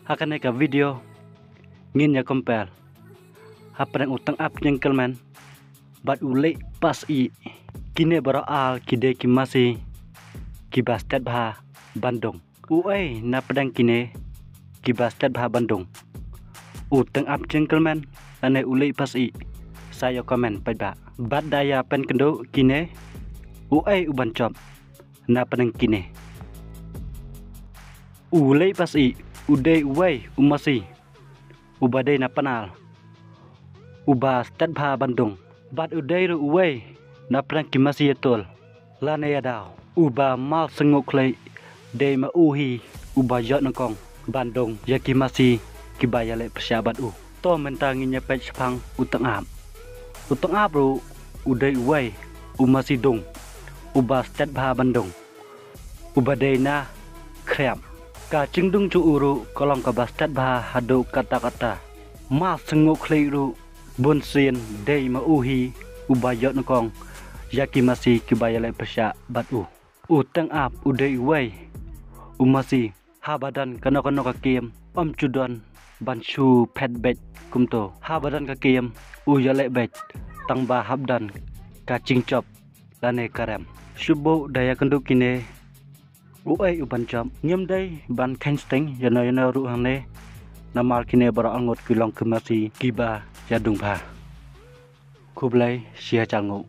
akan ke video ngin ya compare haprang utang ap jengkelman bat ule pas I kine bara al kide kimasi kibastet bah Bandung uai na pedang kine kibastet bah Bandung utang ap jengkelman ane ule pas I saya komen pada bat daya pen kendo kine uai uban chop na pedang kine ule pas I uday uway umasi ubaday na panal uba stat bha Bandung bat uday ru uway na pran kimasi yatol lane yadaw uba mal senguk klay day ma uhi uba yot nangkong Bandung ya kimasi kibaya le persyabat to mentangin nya pech pang utang ap ru uday uway umasi dung uba stat bha Bandung ubaday na krem ka cingdung cu uru kolong ka bastat bah hadu kata-kata ma senguk klei ru bun sien dei ma uhi ubayot nokong yaki masih kibayalai pesya bat utang ap udai wai umasi habadan kano-kano kakiem om cudon bansu pet bet kumto habadan kakiem uyalai bet tang ba habdan ka cingcop lane karem subo daya kenduk kine uai uban jam nyem day ban kensteng yana ru hane namal kine bara angot kilong kemasi kiba jadung ba kublai sia changu